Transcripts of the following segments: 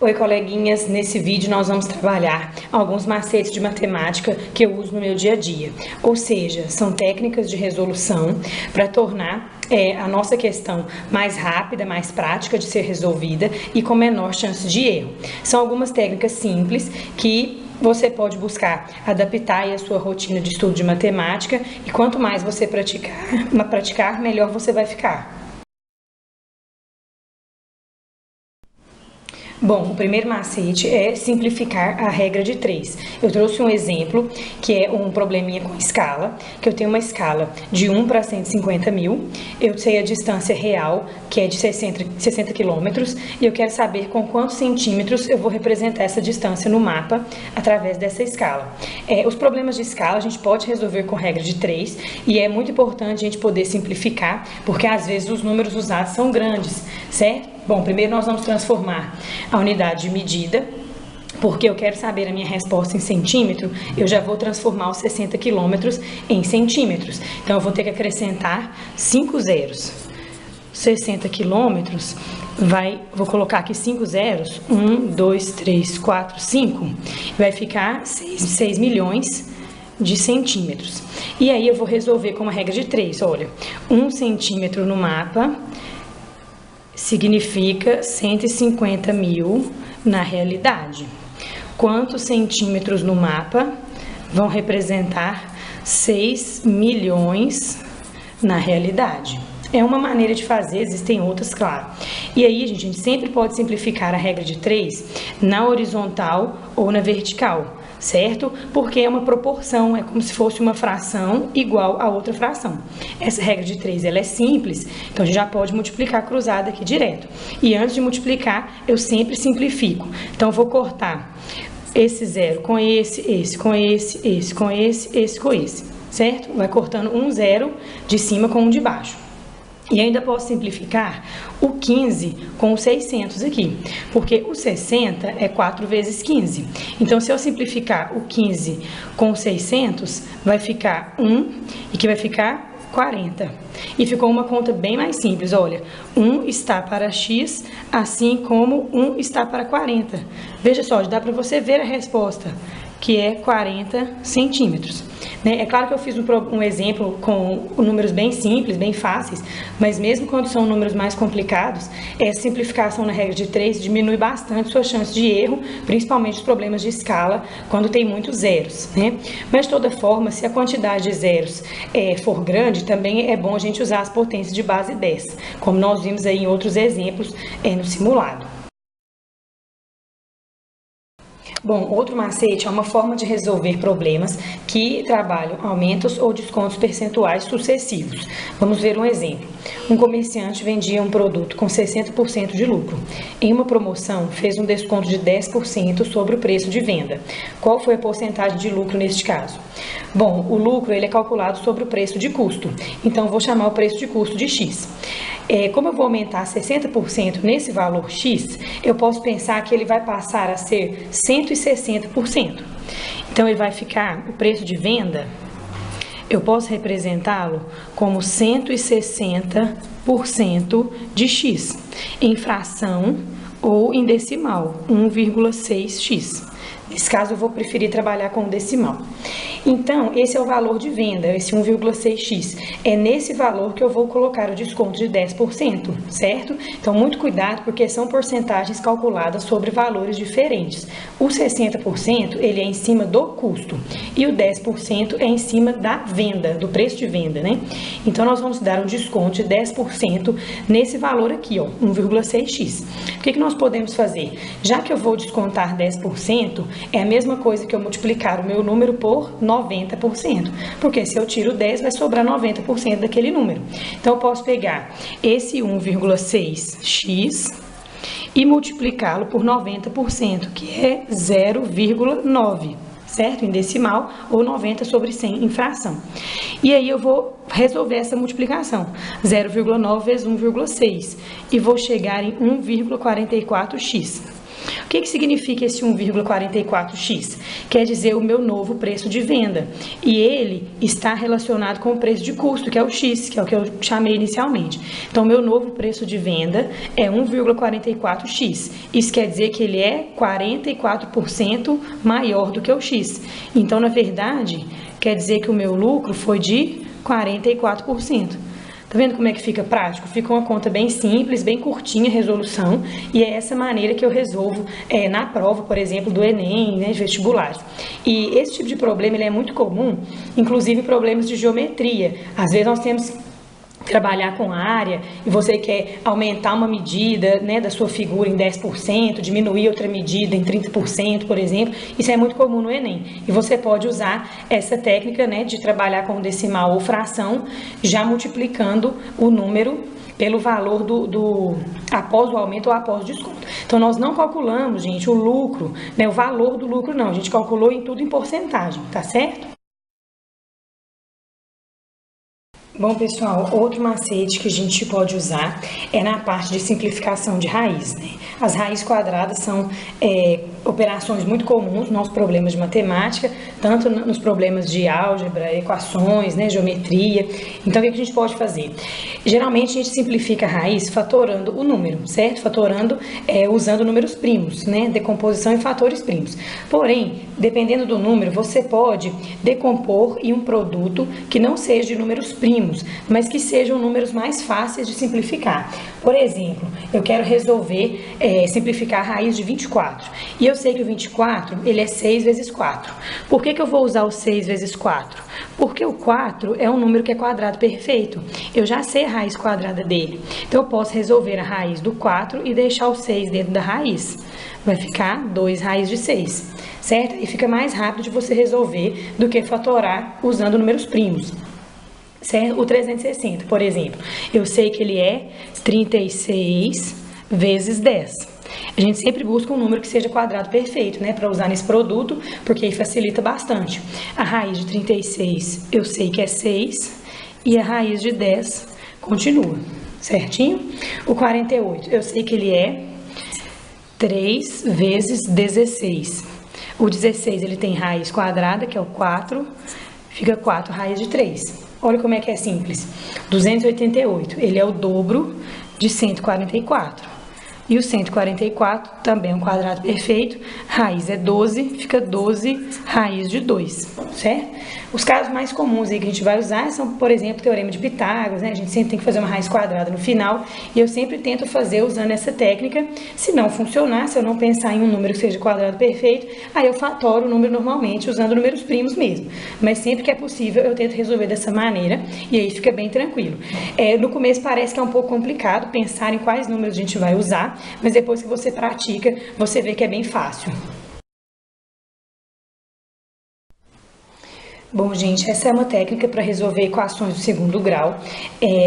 Oi, coleguinhas, nesse vídeo nós vamos trabalhar alguns macetes de matemática que eu uso no meu dia a dia. Ou seja, são técnicas de resolução para tornar a nossa questão mais rápida, mais prática de ser resolvida e com menor chance de erro. São algumas técnicas simples que você pode adaptar aí a sua rotina de estudo de matemática e quanto mais você praticar, melhor você vai ficar. Bom, o primeiro macete é simplificar a regra de 3. Eu trouxe um exemplo, que é um probleminha com escala, que eu tenho uma escala de 1 para 150 mil, eu sei a distância real, que é de 60 quilômetros, e eu quero saber com quantos centímetros eu vou representar essa distância no mapa através dessa escala. Os problemas de escala a gente pode resolver com regra de 3, e é muito importante a gente poder simplificar, porque às vezes os números usados são grandes, certo? Bom, primeiro nós vamos transformar a unidade de medida, porque eu quero saber a minha resposta em centímetro, eu já vou transformar os 60 quilômetros em centímetros. Então, eu vou ter que acrescentar 5 zeros. 60 quilômetros, vou colocar aqui 5 zeros, 1, 2, 3, 4, 5, vai ficar 6 milhões de centímetros. E aí, eu vou resolver com uma regra de 3, olha, 1 centímetro no mapa significa 150 mil na realidade. Quantos centímetros no mapa vão representar 6 milhões na realidade? É uma maneira de fazer, existem outras, claro. E aí, gente, a gente sempre pode simplificar a regra de 3 na horizontal ou na vertical, certo? Porque é uma proporção, é como se fosse uma fração igual a outra fração. Essa regra de 3, ela é simples, então a gente já pode multiplicar cruzada aqui direto. E antes de multiplicar, eu sempre simplifico. Então, eu vou cortar esse zero com esse com esse com esse, certo? Vai cortando um zero de cima com um de baixo. E ainda posso simplificar o 15 com o 600 aqui, porque o 60 é 4 vezes 15. Então, se eu simplificar o 15 com o 600, vai ficar 1 e que vai ficar 40. E ficou uma conta bem mais simples, olha, 1 está para x, assim como 1 está para 40. Veja só, dá para você ver a resposta, que é 40 centímetros. É claro que eu fiz um exemplo com números bem simples, bem fáceis, mas mesmo quando são números mais complicados, essa simplificação na regra de 3 diminui bastante sua chance de erro, principalmente os problemas de escala, quando tem muitos zeros, né? Mas de toda forma, se a quantidade de zeros for grande, também é bom a gente usar as potências de base 10, como nós vimos aí em outros exemplos no simulado. Bom, outro macete é uma forma de resolver problemas que trabalham aumentos ou descontos percentuais sucessivos. Vamos ver um exemplo. Um comerciante vendia um produto com 60% de lucro. Em uma promoção, fez um desconto de 10% sobre o preço de venda. Qual foi a porcentagem de lucro neste caso? Bom, o lucro ele é calculado sobre o preço de custo. Então, vou chamar o preço de custo de X. Como eu vou aumentar 60% nesse valor X, eu posso pensar que ele vai passar a ser 160%. Então, ele vai ficar, o preço de venda, eu posso representá-lo como 160% de X, em fração ou em decimal, 1,6x. Nesse caso, eu vou preferir trabalhar com decimal. Então, esse é o valor de venda, esse 1,6x. É nesse valor que eu vou colocar o desconto de 10%, certo? Então, muito cuidado, porque são porcentagens calculadas sobre valores diferentes. O 60%, ele é em cima do custo, e o 10% é em cima da venda, do preço de venda, né? Então, nós vamos dar um desconto de 10% nesse valor aqui, ó, 1,6x. O que nós podemos fazer? Já que eu vou descontar 10%, é a mesma coisa que eu multiplicar o meu número por 90%, porque se eu tiro 10, vai sobrar 90% daquele número. Então, eu posso pegar esse 1,6x e multiplicá-lo por 90%, que é 0,9, certo? Em decimal, ou 90 sobre 100 em fração. E aí, eu vou resolver essa multiplicação. 0,9 vezes 1,6, e vou chegar em 1,44x. O que significa esse 1,44x? Quer dizer o meu novo preço de venda. E ele está relacionado com o preço de custo, que é o x, que é o que eu chamei inicialmente. Então, meu novo preço de venda é 1,44x. Isso quer dizer que ele é 44% maior do que o x. Então, na verdade, quer dizer que o meu lucro foi de 44%. Tá vendo como é que fica prático? Fica uma conta bem simples, bem curtinha a resolução, e é essa maneira que eu resolvo na prova, por exemplo, do Enem, né, de vestibulares. E esse tipo de problema ele é muito comum, inclusive problemas de geometria. Às vezes nós temos trabalhar com área e você quer aumentar uma medida, né, da sua figura em 10%, diminuir outra medida em 30%, por exemplo, isso é muito comum no Enem. E você pode usar essa técnica, né, de trabalhar com decimal ou fração, já multiplicando o número pelo valor após o aumento ou após o desconto. Então, nós não calculamos, gente, o lucro, né, o valor do lucro, não. A gente calculou em tudo em porcentagem, tá certo? Bom, pessoal, outro macete que a gente pode usar é na parte de simplificação de raiz, né? As raízes quadradas são operações muito comuns nos problemas de matemática, tanto nos problemas de álgebra, equações, né, geometria. Então, o que a gente pode fazer? Geralmente, a gente simplifica a raiz fatorando o número, certo? Fatorando usando números primos, né? Decomposição em fatores primos. Porém, dependendo do número, você pode decompor em um produto que não seja de números primos, mas que sejam números mais fáceis de simplificar. Por exemplo, eu quero resolver simplificar a raiz de 24. E eu sei que o 24, ele é 6 vezes 4. Por que eu vou usar o 6 vezes 4? Porque o 4 é um número que é quadrado perfeito. Eu já sei a raiz quadrada dele. Então, eu posso resolver a raiz do 4 e deixar o 6 dentro da raiz. Vai ficar 2 raiz de 6, certo? E fica mais rápido de você resolver do que fatorar usando números primos. Certo? O 360, por exemplo, eu sei que ele é 36 vezes 10. A gente sempre busca um número que seja quadrado perfeito, né, para usar nesse produto, porque aí facilita bastante. A raiz de 36 eu sei que é 6 e a raiz de 10 continua, certinho? O 48 eu sei que ele é 3 vezes 16. O 16 ele tem raiz quadrada, que é o 4, fica 4 raiz de 3. Olha como é que é simples. 288, ele é o dobro de 144. E o 144 também é um quadrado perfeito. Raiz é 12, fica 12 raiz de 2, certo? Os casos mais comuns aí que a gente vai usar são, por exemplo, o teorema de Pitágoras, né? A gente sempre tem que fazer uma raiz quadrada no final. E eu sempre tento fazer usando essa técnica. Se não funcionar, se eu não pensar em um número que seja quadrado perfeito, aí eu fatoro o número normalmente usando números primos mesmo. Mas sempre que é possível, eu tento resolver dessa maneira e aí fica bem tranquilo. No começo parece que é um pouco complicado pensar em quais números a gente vai usar, mas depois que você pratica, você vê que é bem fácil. Bom, gente, essa é uma técnica para resolver equações do segundo grau,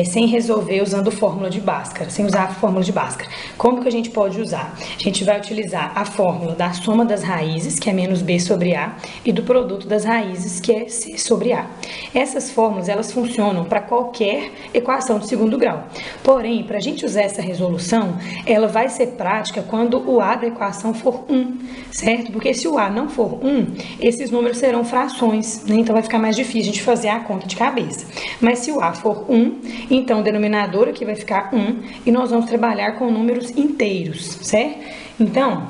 sem resolver usando fórmula de Bhaskara, sem usar a fórmula de Bhaskara. Como que a gente pode usar? A gente vai utilizar a fórmula da soma das raízes, que é menos b sobre a, e do produto das raízes, que é c sobre a. Essas fórmulas, elas funcionam para qualquer equação do segundo grau. Porém, para a gente usar essa resolução, ela vai ser prática quando o a da equação for 1, certo? Porque se o a não for 1, esses números serão frações, né? Então, vai ficar mais difícil a gente fazer a conta de cabeça. Mas se o a for 1, então o denominador aqui vai ficar 1 e nós vamos trabalhar com números inteiros, certo? Então,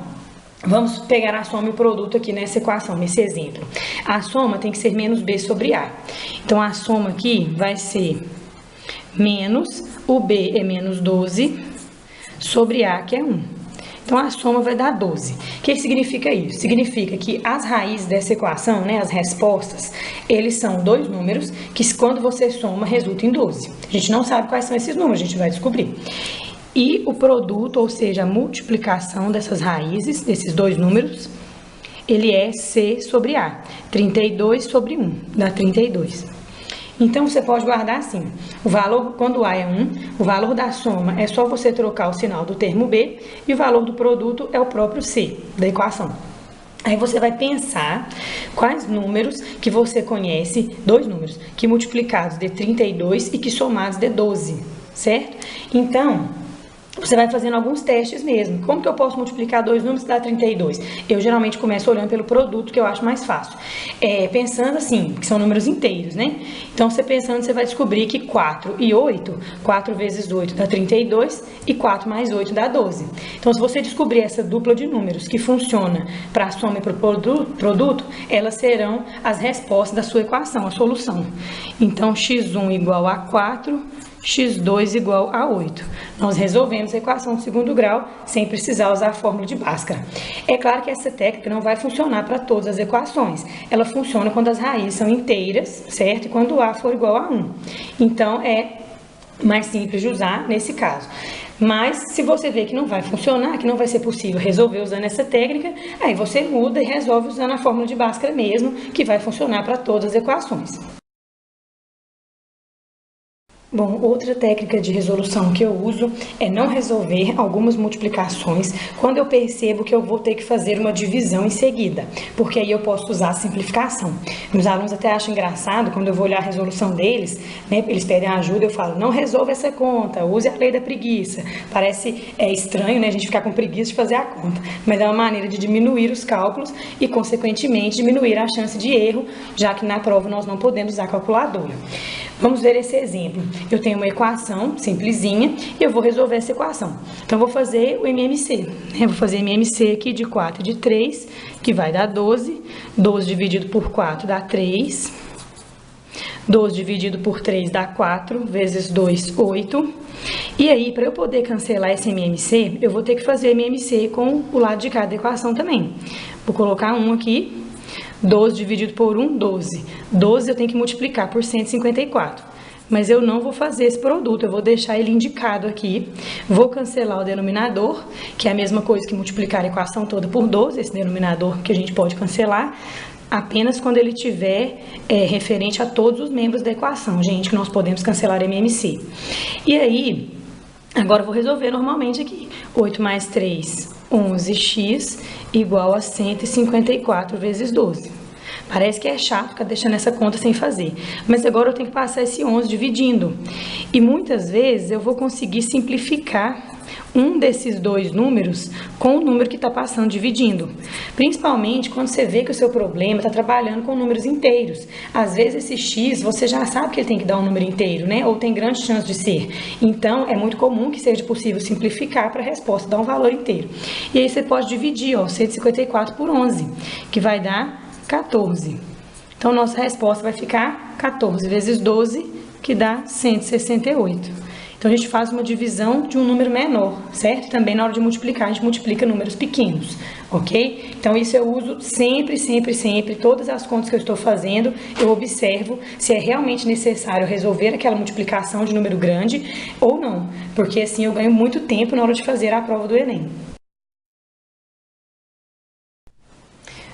vamos pegar a soma e o produto aqui nessa equação, nesse exemplo. A soma tem que ser menos b sobre a. Então, a soma aqui vai ser menos, o b é menos 12, sobre a, que é 1. Então, a soma vai dar 12. O que significa isso? Significa que as raízes dessa equação, né, as respostas, eles são dois números que, quando você soma, resultam em 12. A gente não sabe quais são esses números, a gente vai descobrir. E o produto, ou seja, a multiplicação dessas raízes, desses dois números, ele é c sobre a. 32 sobre 1, dá 32. Então, você pode guardar assim, o valor, quando a é 1, o valor da soma é só você trocar o sinal do termo b, e o valor do produto é o próprio c da equação. Aí você vai pensar quais números que você conhece, dois números, que multiplicados dê 32 e que somados dê 12, certo? Então, você vai fazendo alguns testes mesmo. Como que eu posso multiplicar dois números e dar 32? Eu geralmente começo olhando pelo produto, que eu acho mais fácil. Pensando assim, que são números inteiros, né? Então, você pensando, você vai descobrir que 4 e 8, 4 vezes 8 dá 32 e 4 mais 8 dá 12. Então, se você descobrir essa dupla de números que funciona para a soma e para o produto, elas serão as respostas da sua equação, a solução. Então, x1 igual a 4, x2 igual a 8. Nós resolvemos a equação de segundo grau sem precisar usar a fórmula de Bhaskara. É claro que essa técnica não vai funcionar para todas as equações. Ela funciona quando as raízes são inteiras, certo? E quando A for igual a 1. Então, é mais simples de usar nesse caso. Mas, se você vê que não vai funcionar, que não vai ser possível resolver usando essa técnica, aí você muda e resolve usando a fórmula de Bhaskara mesmo, que vai funcionar para todas as equações. Bom, outra técnica de resolução que eu uso é não resolver algumas multiplicações quando eu percebo que eu vou ter que fazer uma divisão em seguida, porque aí eu posso usar a simplificação. Meus alunos até acham engraçado quando eu vou olhar a resolução deles, né, eles pedem ajuda, eu falo, não resolva essa conta, use a lei da preguiça. Parece estranho, né, a gente ficar com preguiça de fazer a conta, mas é uma maneira de diminuir os cálculos e, consequentemente, diminuir a chance de erro, já que na prova nós não podemos usar calculadora. Vamos ver esse exemplo. Eu tenho uma equação simplesinha e eu vou resolver essa equação. Então, eu vou fazer o MMC. Eu vou fazer MMC aqui de 4 e de 3, que vai dar 12. 12 dividido por 4 dá 3. 12 dividido por 3 dá 4, vezes 2, 8. E aí, para eu poder cancelar esse MMC, eu vou ter que fazer MMC com o lado de cada equação também. Vou colocar 1 aqui. 12 dividido por 1, 12. 12 eu tenho que multiplicar por 154. Mas eu não vou fazer esse produto, eu vou deixar ele indicado aqui. Vou cancelar o denominador, que é a mesma coisa que multiplicar a equação toda por 12, esse denominador que a gente pode cancelar, apenas quando ele tiver referente a todos os membros da equação, gente, que nós podemos cancelar MMC. E aí, agora eu vou resolver normalmente aqui. 8 mais 3, 11x igual a 154 vezes 12. Parece que é chato ficar deixando essa conta sem fazer, mas agora eu tenho que passar esse 11 dividindo. E muitas vezes eu vou conseguir simplificar um desses dois números com o número que está passando dividindo. Principalmente quando você vê que o seu problema está trabalhando com números inteiros. Às vezes esse x, você já sabe que ele tem que dar um número inteiro, né? Ou tem grande chance de ser. Então, é muito comum que seja possível simplificar para a resposta dar um valor inteiro. E aí você pode dividir, ó, 154 por 11, que vai dar 14. Então, nossa resposta vai ficar 14 vezes 12, que dá 168. Então, a gente faz uma divisão de um número menor, certo? Também na hora de multiplicar, a gente multiplica números pequenos, ok? Então, isso eu uso sempre, sempre, sempre. Todas as contas que eu estou fazendo, eu observo se é realmente necessário resolver aquela multiplicação de número grande ou não. Porque assim eu ganho muito tempo na hora de fazer a prova do Enem.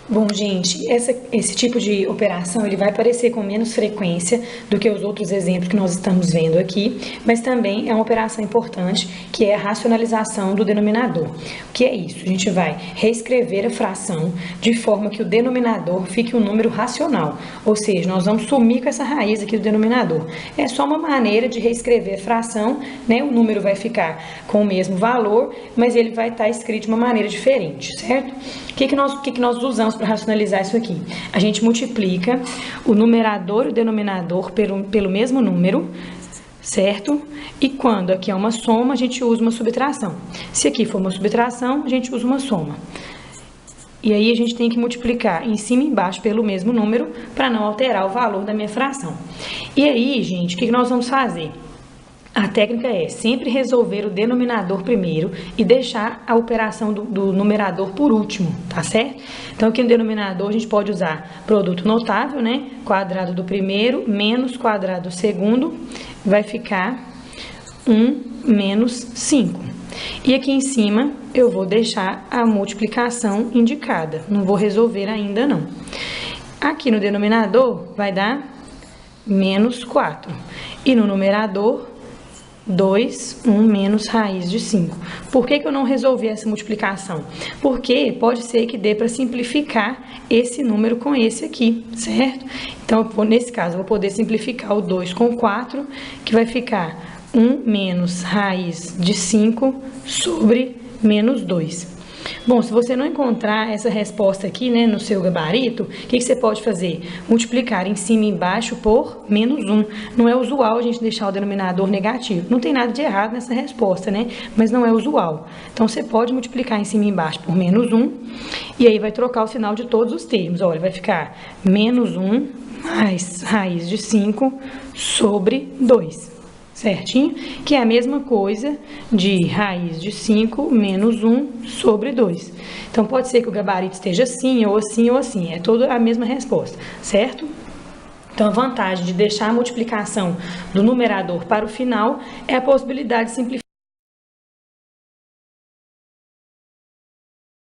Bom, gente, esse tipo de operação ele vai aparecer com menos frequência do que os outros exemplos que nós estamos vendo aqui, mas também é uma operação importante, que é a racionalização do denominador. O que é isso? A gente vai reescrever a fração de forma que o denominador fique um número racional, ou seja, nós vamos sumir com essa raiz aqui do denominador. É só uma maneira de reescrever a fração, né? O número vai ficar com o mesmo valor, mas ele vai estar escrito de uma maneira diferente, certo? O que nós usamos para racionalizar isso aqui? A gente multiplica o numerador e o denominador pelo mesmo número, certo? E quando aqui é uma soma, a gente usa uma subtração. Se aqui for uma subtração, a gente usa uma soma. E aí a gente tem que multiplicar em cima e embaixo pelo mesmo número para não alterar o valor da minha fração. E aí, gente, o que nós vamos fazer? A técnica é sempre resolver o denominador primeiro e deixar a operação do numerador por último, tá certo? Então, aqui no denominador a gente pode usar produto notável, né? Quadrado do primeiro menos quadrado do segundo, vai ficar 1 menos 5. E aqui em cima eu vou deixar a multiplicação indicada, não vou resolver ainda não. Aqui no denominador vai dar menos 4 e no numerador 2, 1 menos raiz de 5. Por que eu não resolvi essa multiplicação? Porque pode ser que dê para simplificar esse número com esse aqui, certo? Então, nesse caso, eu vou poder simplificar o 2 com 4, que vai ficar 1 menos raiz de 5 sobre menos 2. Bom, se você não encontrar essa resposta aqui, né, no seu gabarito, o que você pode fazer? Multiplicar em cima e embaixo por menos 1. Não é usual a gente deixar o denominador negativo. Não tem nada de errado nessa resposta, né? Mas não é usual. Então, você pode multiplicar em cima e embaixo por menos 1. E aí, vai trocar o sinal de todos os termos. Olha, vai ficar menos 1 mais raiz de 5 sobre 2. Certinho? Que é a mesma coisa de raiz de 5 menos 1 sobre 2. Então, pode ser que o gabarito esteja assim, ou assim, ou assim. É toda a mesma resposta, certo? Então, a vantagem de deixar a multiplicação do numerador para o final é a possibilidade de simplificar